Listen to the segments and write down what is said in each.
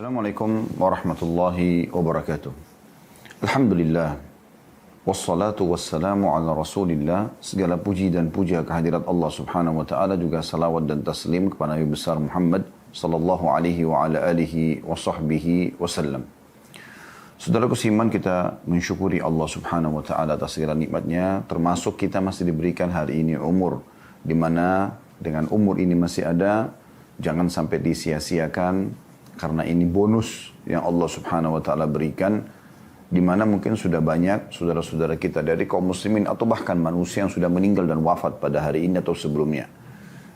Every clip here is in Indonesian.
Assalamualaikum warahmatullahi wabarakatuh. Alhamdulillah. Wassalatu wassalamu ala rasulillah. Segala puji dan puja kehadirat Allah subhanahu wa ta'ala. Juga salawat dan taslim kepada Nabi besar Muhammad sallallahu alaihi wa ala alihi wa sahbihi wasallam. Saudaraku seiman, kita mensyukuri Allah subhanahu wa ta'ala atas segala nikmatnya. Termasuk kita masih diberikan hari ini umur. Di mana dengan umur ini masih ada, jangan sampai disia-siakan. Karena ini bonus yang Allah subhanahu wa ta'ala berikan. Di mana mungkin sudah banyak saudara-saudara kita dari kaum muslimin atau bahkan manusia yang sudah meninggal dan wafat pada hari ini atau sebelumnya.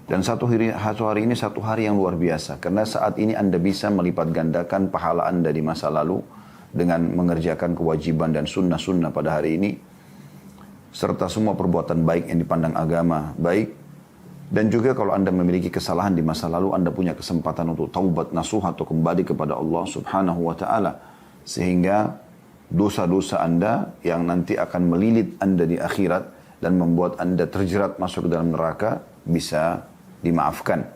Dan satu hari ini satu hari yang luar biasa. Karena saat ini Anda bisa melipat gandakan pahala Anda di masa lalu. Dengan mengerjakan kewajiban dan sunnah-sunnah pada hari ini. Serta semua perbuatan baik yang dipandang agama baik. Dan juga kalau Anda memiliki kesalahan di masa lalu, Anda punya kesempatan untuk taubat nasuha atau kembali kepada Allah subhanahu wa ta'ala. Sehingga dosa-dosa Anda yang nanti akan melilit Anda di akhirat dan membuat Anda terjerat masuk ke dalam neraka bisa dimaafkan.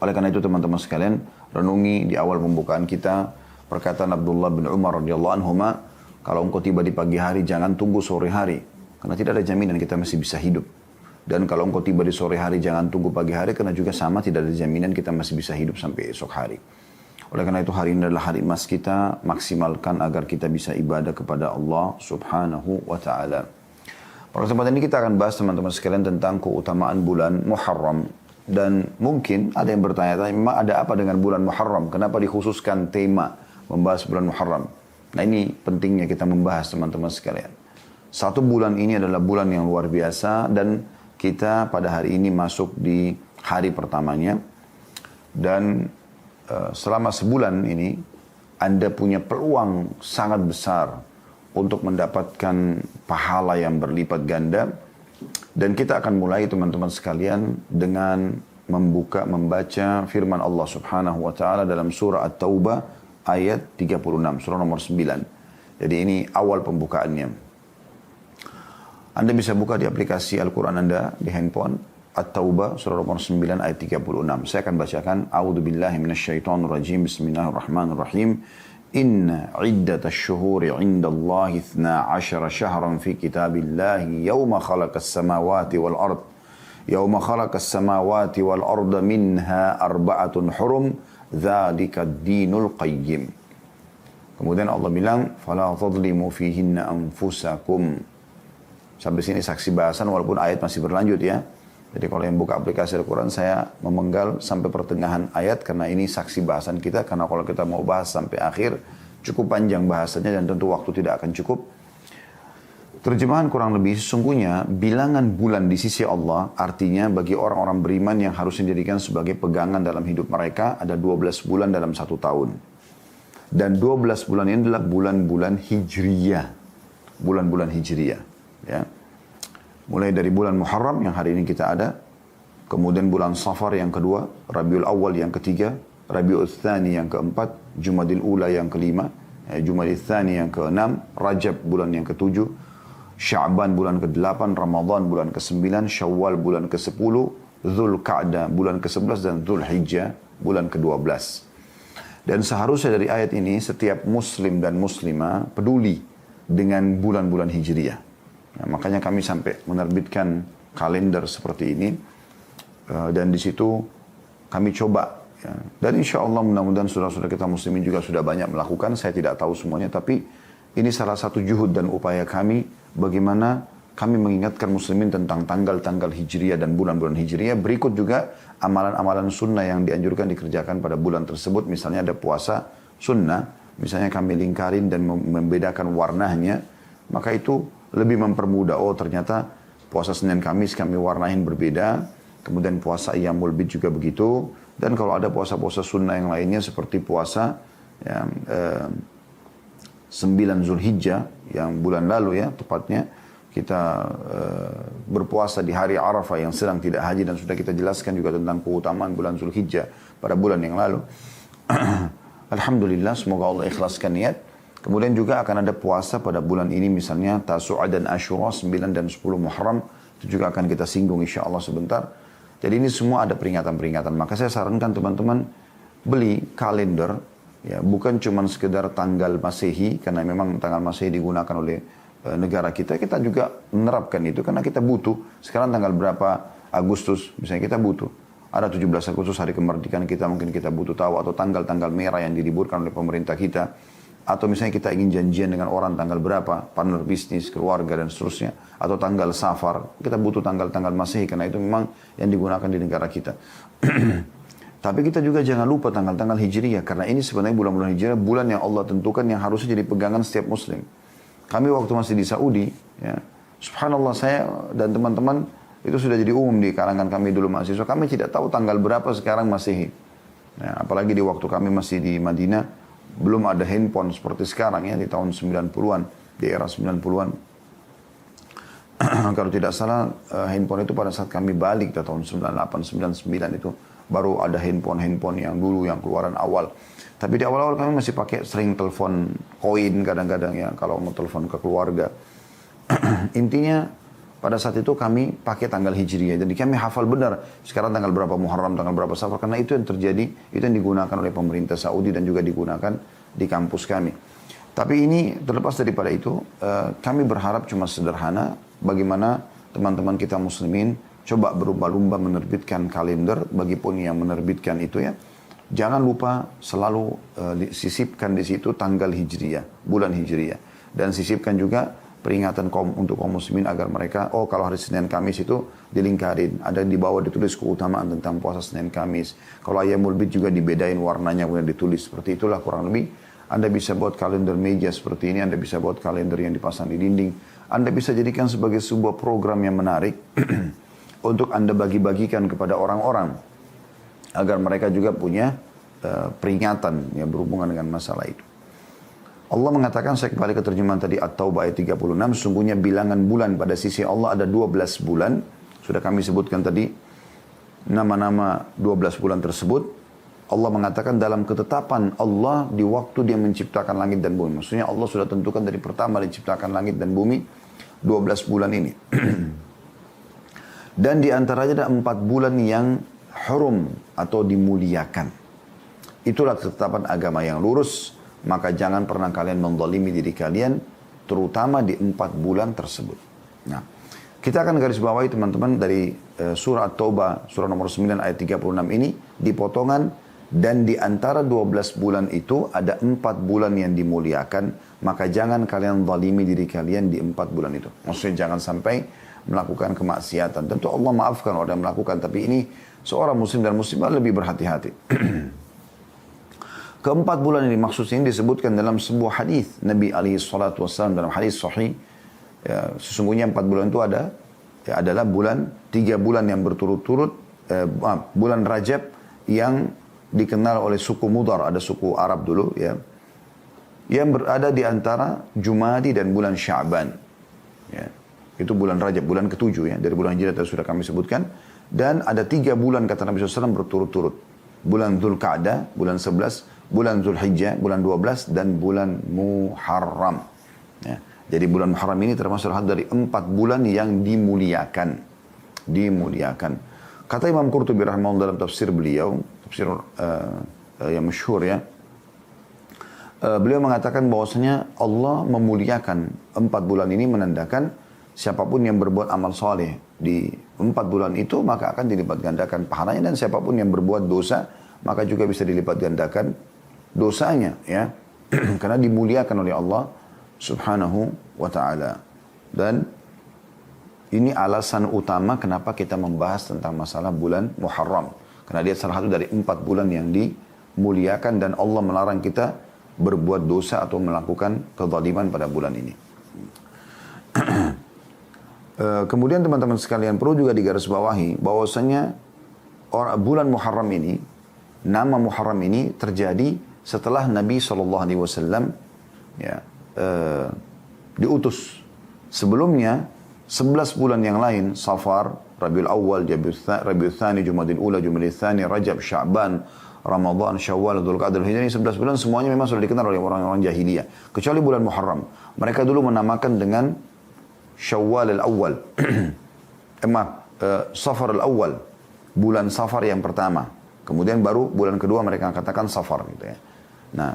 Oleh karena itu teman-teman sekalian, renungi di awal pembukaan kita perkataan Abdullah bin Umar radhiyallahu anhuma, kalau engkau tiba di pagi hari jangan tunggu sore hari. Karena tidak ada jaminan kita masih bisa hidup. Dan kalau engkau tiba di sore hari, jangan tunggu pagi hari, karena juga sama tidak ada jaminan kita masih bisa hidup sampai esok hari. Oleh karena itu hari ini adalah hari emas kita, maksimalkan agar kita bisa ibadah kepada Allah subhanahu wa ta'ala. Pada kesempatan ini kita akan bahas teman-teman sekalian tentang keutamaan bulan Muharram. Dan mungkin ada yang bertanya-tanya, memang ada apa dengan bulan Muharram? Kenapa dikhususkan tema membahas bulan Muharram? Nah ini pentingnya kita membahas teman-teman sekalian. Satu bulan ini adalah bulan yang luar biasa dan kita pada hari ini masuk di hari pertamanya. Dan selama sebulan ini Anda punya peluang sangat besar untuk mendapatkan pahala yang berlipat ganda. Dan kita akan mulai teman-teman sekalian dengan membaca firman Allah subhanahu wa ta'ala dalam surah At-Taubah ayat 36, surah nomor 9. Jadi ini awal pembukaannya. Anda bisa buka di aplikasi Al-Quran Anda di handphone. At-Taubah surah nomor 9 ayat 36. Saya akan bacakan. A'udzubillahi minasyaitonirrajim. Bismillahirrahmanirrahim. Inna iddatash syuhuri indallahi 12 syahran fi kitabillahi yawma khalaqas samawati wal ard. Yawma khalaqas samawati wal arda minha arba'atun hurum. Dzalika ad-dinul qayyim. Kemudian Allah bilang, "Fala tadhlimu fihinna anfusakum." Sampai sini saksi bahasan walaupun ayat masih berlanjut ya. Jadi kalau yang buka aplikasi Al-Quran saya memenggal sampai pertengahan ayat karena ini saksi bahasan kita. Karena kalau kita mau bahas sampai akhir cukup panjang bahasanya dan tentu waktu tidak akan cukup. Terjemahan kurang lebih sesungguhnya bilangan bulan di sisi Allah artinya bagi orang-orang beriman yang harus dijadikan sebagai pegangan dalam hidup mereka ada 12 bulan dalam satu tahun. Dan 12 bulan ini adalah bulan-bulan Hijriyah. Bulan-bulan Hijriyah. Ya. Mulai dari bulan Muharram yang hari ini kita ada, kemudian bulan Safar yang kedua, Rabiul Awal yang ketiga, Rabiul Tsani yang keempat, Jumadil Ula yang kelima, Jumadil Tsani yang keenam, Rajab bulan yang ketujuh, Sya'ban bulan ke-8, Ramadan bulan ke-9, Syawal bulan ke-10, Dzulqa'dah bulan ke-11 dan Dzulhijjah bulan ke-12. Dan seharusnya dari ayat ini setiap muslim dan muslimah peduli dengan bulan-bulan Hijriyah. Nah, makanya kami sampai menerbitkan kalender seperti ini dan di situ kami coba ya. Dan insya Allah mudah-mudahan saudara-saudara kita muslimin juga sudah banyak melakukan. Saya tidak tahu semuanya tapi ini salah satu juhud dan upaya kami bagaimana kami mengingatkan muslimin tentang tanggal-tanggal Hijriyah dan bulan-bulan Hijriyah. Berikut juga amalan-amalan sunnah yang dianjurkan dikerjakan pada bulan tersebut. Misalnya ada puasa sunnah, misalnya kami lingkarin dan membedakan warnanya, maka itu lebih mempermudah. Oh ternyata puasa Senin Kamis kami warnain berbeda. Kemudian puasa Ayyamul Bid juga begitu. Dan kalau ada puasa-puasa sunnah yang lainnya seperti puasa ya, 9 Zulhijjah yang bulan lalu ya tepatnya. Kita berpuasa di hari Arafah yang sedang tidak haji dan sudah kita jelaskan juga tentang keutamaan bulan Zulhijjah pada bulan yang lalu. Alhamdulillah semoga Allah ikhlaskan niat. Kemudian juga akan ada puasa pada bulan ini misalnya Tasu'a dan Asyura 9 dan 10 Muharram. Itu juga akan kita singgung insya Allah sebentar. Jadi ini semua ada peringatan-peringatan. Maka saya sarankan teman-teman beli kalender Ya, bukan cuma sekedar tanggal Masehi, karena memang tanggal Masehi digunakan oleh negara kita. Kita juga menerapkan itu karena kita butuh. Sekarang tanggal berapa Agustus, misalnya kita butuh. Ada 17 Agustus hari kemerdekaan kita, mungkin kita butuh tahu. Atau tanggal-tanggal merah yang diliburkan oleh pemerintah kita. Atau misalnya kita ingin janjian dengan orang tanggal berapa, partner bisnis, keluarga dan seterusnya. Atau tanggal safar, kita butuh tanggal-tanggal Masehi karena itu memang yang digunakan di negara kita. Tapi kita juga jangan lupa tanggal-tanggal Hijriyah. Karena ini sebenarnya bulan-bulan Hijriyah, bulan yang Allah tentukan yang harusnya jadi pegangan setiap Muslim. Kami waktu masih di Saudi, ya, subhanallah saya dan teman-teman itu sudah jadi umum di kalangan kami dulu mahasiswa. Kami tidak tahu tanggal berapa sekarang Masehi. Ya, apalagi di waktu kami masih di Madinah, belum ada handphone seperti sekarang ya, di tahun 90-an, di era 90-an. Kalau tidak salah, handphone itu pada saat kami balik di tahun 98, 99 itu, baru ada handphone yang dulu, yang keluaran awal. Tapi di awal-awal kami masih pakai sering telepon koin kadang-kadang ya, kalau mau telepon ke keluarga. Intinya, pada saat itu kami pakai tanggal Hijriyah. Jadi kami hafal benar sekarang tanggal berapa Muharram, tanggal berapa Safar. Karena itu yang terjadi, itu yang digunakan oleh pemerintah Saudi dan juga digunakan di kampus kami. Tapi ini terlepas daripada itu, kami berharap cuma sederhana bagaimana teman-teman kita muslimin coba berlomba-lomba menerbitkan kalender, bagipun yang menerbitkan itu ya. Jangan lupa selalu sisipkan di situ tanggal Hijriyah, bulan Hijriyah. Dan sisipkan juga peringatan untuk kaum muslimin agar mereka, oh kalau hari Senin Kamis itu dilingkarin. Ada di bawah ditulis keutamaan tentang puasa Senin Kamis. Kalau Ayyamul Bid juga dibedain warnanya kemudian ditulis. Seperti itulah kurang lebih. Anda bisa buat kalender meja seperti ini. Anda bisa buat kalender yang dipasang di dinding. Anda bisa jadikan sebagai sebuah program yang menarik untuk Anda bagi-bagikan kepada orang-orang. Agar mereka juga punya peringatan yang berhubungan dengan masalah itu. Allah mengatakan, saya kembali ke terjemahan tadi At-Taubah ayat 36, sungguhnya bilangan bulan pada sisi Allah ada 12 bulan. Sudah kami sebutkan tadi nama-nama 12 bulan tersebut. Allah mengatakan dalam ketetapan Allah di waktu dia menciptakan langit dan bumi. Maksudnya Allah sudah tentukan dari pertama diciptakan langit dan bumi 12 bulan ini. Dan di antaranya ada 4 bulan yang hurum atau dimuliakan. Itulah ketetapan agama yang lurus. Maka jangan pernah kalian menzalimi diri kalian, terutama di 4 bulan tersebut. Nah, kita akan garis bawahi teman-teman dari surah At-Taubah, surah nomor 9 ayat 36 ini, dipotongan, dan di antara 12 bulan itu ada 4 bulan yang dimuliakan, maka jangan kalian zalimi diri kalian di 4 bulan itu. Maksudnya jangan sampai melakukan kemaksiatan. Tentu Allah maafkan orang yang melakukan, tapi ini seorang muslim dan muslimah lebih berhati-hati. Keempat bulan ini maksudnya ini disebutkan dalam sebuah hadis Nabi SAW dalam hadis sahih. Ya, sesungguhnya 4 bulan itu adalah 3 bulan yang berturut-turut, bulan Rajab yang dikenal oleh suku Mudar, ada suku Arab dulu ya, yang berada di antara Jumadi dan bulan Sya'ban. Ya, itu bulan Rajab, bulan ke-7 ya, dari bulan Hijrah sudah kami sebutkan. Dan ada 3 bulan kata Nabi SAW berturut-turut. Bulan Dzulqa'dah, bulan 11, bulan Dzulhijjah, bulan 12, dan bulan Muharram. Ya. Jadi bulan Muharram ini termasuk dari 4 bulan yang dimuliakan. Dimuliakan. Kata Imam Qurtubi rahimahullah dalam tafsir beliau, tafsir yang masyhur ya. Beliau mengatakan bahwasanya Allah memuliakan 4 bulan ini menandakan siapapun yang berbuat amal soleh di 4 bulan itu maka akan dilipat gandakan pahalanya, dan siapapun yang berbuat dosa maka juga bisa dilipat gandakan dosanya ya. Karena dimuliakan oleh Allah Subhanahu wa taala. Dan ini alasan utama kenapa kita membahas tentang masalah bulan Muharram. Karena dia salah satu dari 4 bulan yang dimuliakan dan Allah melarang kita berbuat dosa atau melakukan kezaliman pada bulan ini. Kemudian teman-teman sekalian perlu juga digarisbawahi bahwasanya bulan Muharram ini, nama Muharram ini terjadi setelah Nabi SAW ya, diutus. Sebelumnya 11 bulan yang lain, Safar, Rabiul Awal, Rabiul Thani, Jumadil Ula, Jumadil Thani, Rajab, Sya'ban, Ramadan, Syawal, Dzulqa'dah, Hijrah, ini 11 bulan semuanya memang sudah dikenal oleh orang-orang jahiliyah. Kecuali bulan Muharram. Mereka dulu menamakan dengan Syawal al-Awwal. Safar al-Awwal. Bulan Safar yang pertama. Kemudian baru bulan kedua mereka katakan Safar gitu ya. Nah,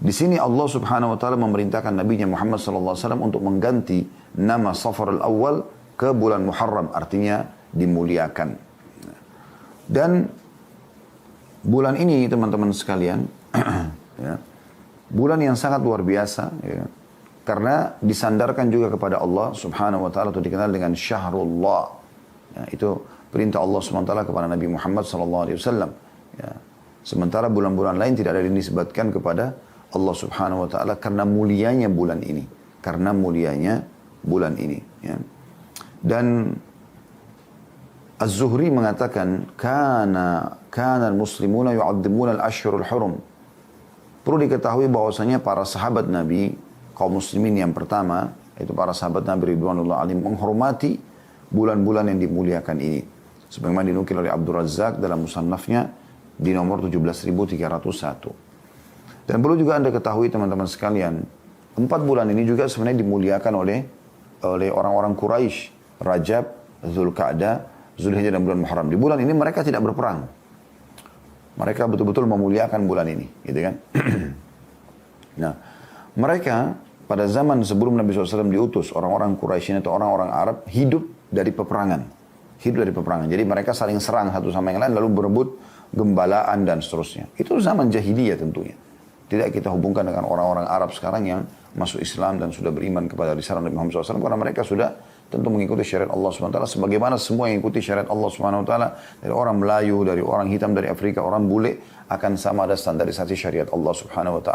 di sini Allah Subhanahu wa taala memerintahkan Nabi Muhammad sallallahu alaihi wasallam untuk mengganti nama Safar al-Awwal ke bulan Muharram, artinya dimuliakan. Dan bulan ini teman-teman sekalian, ya, bulan yang sangat luar biasa, ya, karena disandarkan juga kepada Allah Subhanahu wa taala atau dikenal dengan Syahrullah. Ya, itu perintah Allah Subhanahu wa taala kepada Nabi Muhammad sallallahu alaihi wasallam. Ya. Sementara bulan-bulan lain tidak ada yang disebutkan kepada Allah Subhanahu wa taala karena mulianya bulan ini. Karena mulianya bulan ini, ya. Dan Az-Zuhri mengatakan kana al-muslimuna yu'azzimuna al-ashhurul hurum. Perlu diketahui bahwasanya para sahabat Nabi, kaum muslimin yang pertama, itu para sahabat Nabi ridwanullah alaihim, menghormati bulan-bulan yang dimuliakan ini. Sebagaimana dinukil oleh Abdul Razzaq dalam musannafnya di nomor 17.301. Dan perlu juga Anda ketahui teman-teman sekalian, 4 bulan ini juga sebenarnya dimuliakan oleh orang-orang Quraisy, Rajab, Zulqa'dah, Zulhijjah dan bulan Muharram. Di bulan ini mereka tidak berperang. Mereka betul-betul memuliakan bulan ini, gitu kan? Nah, mereka pada zaman sebelum Nabi SAW diutus, orang-orang Quraisy atau orang-orang Arab hidup dari peperangan. Hidup dari peperangan. Jadi mereka saling serang satu sama yang lain lalu berebut gembalaan dan seterusnya. Itu zaman jahiliyah tentunya. Tidak kita hubungkan dengan orang-orang Arab sekarang yang masuk Islam dan sudah beriman kepada risalah Nabi Muhammad SAW karena mereka sudah tentu mengikuti syariat Allah SWT sebagaimana semua yang ikuti syariat Allah SWT dari orang Melayu, dari orang hitam, dari Afrika, orang bule akan sama ada standarisasi syariat Allah SWT,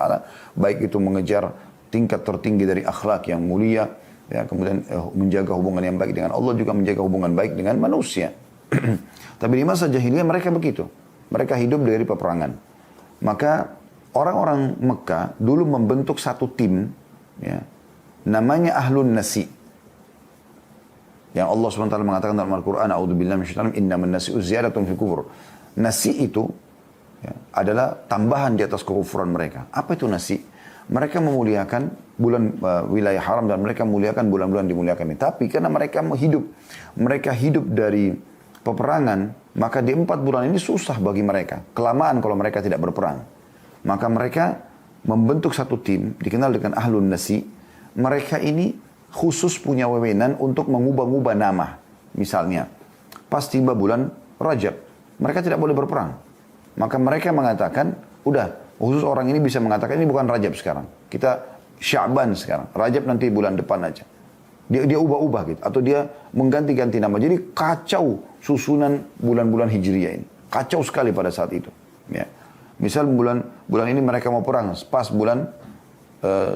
baik itu mengejar tingkat tertinggi dari akhlak yang mulia, ya, kemudian menjaga hubungan yang baik dengan Allah, juga menjaga hubungan baik dengan manusia. Tapi di masa jahiliyah mereka begitu, mereka hidup dari peperangan. Maka orang-orang Mekah dulu membentuk satu tim, ya, namanya Ahlun Nasi. Yang Allah SWT mengatakan dalam Al-Quran, A'udzubillahi minasyaitonir rajim, innaman nasi'u ziyadatun fil kufur. Nasi itu, ya, adalah tambahan di atas kekufuran mereka. Apa itu nasi? Mereka memuliakan bulan wilayah haram dan mereka memuliakan bulan-bulan dimuliakan ini. Tapi karena mereka hidup dari peperangan, maka di 4 bulan ini susah bagi mereka. Kelamaan kalau mereka tidak berperang. Maka mereka membentuk satu tim, dikenal dengan Ahlun Nasi. Mereka ini khusus punya wewenang untuk mengubah-ubah nama. Misalnya, pas tiba bulan Rajab, mereka tidak boleh berperang. Maka mereka mengatakan, udah, khusus orang ini bisa mengatakan, ini bukan Rajab sekarang. Kita Sya'ban sekarang. Rajab nanti bulan depan aja. Dia ubah-ubah gitu. Atau dia mengganti-ganti nama. Jadi kacau susunan bulan-bulan Hijriyah ini. Kacau sekali pada saat itu. Ya. Misal bulan ini mereka mau perang. Pas bulan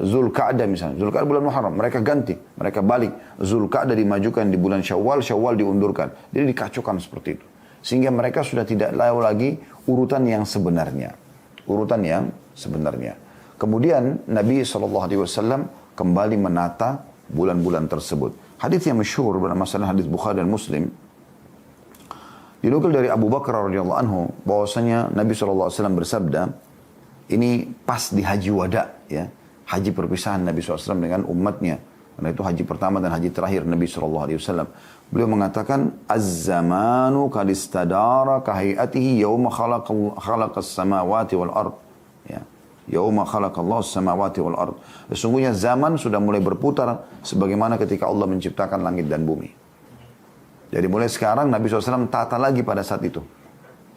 Zulqa'dah misalnya. Zulqa'dah bulan Muharram. Mereka ganti. Mereka balik. Zulqa'dah dimajukan di bulan Syawal. Syawal diundurkan. Jadi dikacaukan seperti itu. Sehingga mereka sudah tidak tahu lagi urutan yang sebenarnya. Urutan yang sebenarnya. Kemudian Nabi SAW kembali menata bulan-bulan tersebut. Hadis yang masyhur dalam masalah hadis Bukhari dan Muslim. Dinukil dari Abu Bakar radhiyallahu anhu bahwasanya Nabi SAW bersabda, ini pas di haji wada, ya. Haji perpisahan Nabi SAW dengan umatnya. Karena itu haji pertama dan haji terakhir Nabi SAW. Beliau mengatakan, Az-zamanu kadistadara kahayatihi yawma khalaqas samawati wal ard. Ya. Yawma khalaqallahu samawati wal ard. Sesungguhnya zaman sudah mulai berputar sebagaimana ketika Allah menciptakan langit dan bumi. Jadi mulai sekarang Nabi SAW tata lagi pada saat itu.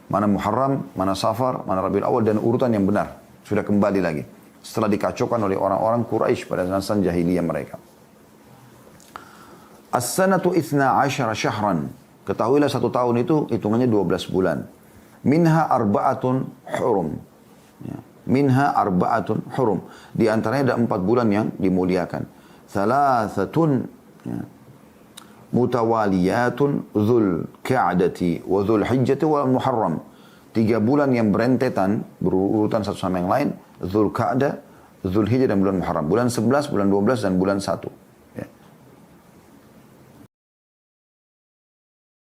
Mana Muharram, mana Safar, mana Rabiul Awal dan urutan yang benar. Sudah kembali lagi. Setelah dikacaukan oleh orang-orang Quraisy pada masa jahiliyah mereka. As-sanatu 12 syahran. Ketahuilah 1 tahun itu hitungannya 12 bulan. Minha arba'atun hurum. Ya. Minha arba'atun hurum. Di antaranya ada 4 bulan yang dimuliakan. Thalathatun, ya, mutawaliyatun dzul ka'dati wa dzul hijjati wal muharram. 3 bulan yang berentetan, berurutan satu sama yang lain, Dzulqa'dah, Dzulhijjah dan bulan Muharram. Bulan 11, bulan 12 dan bulan 1.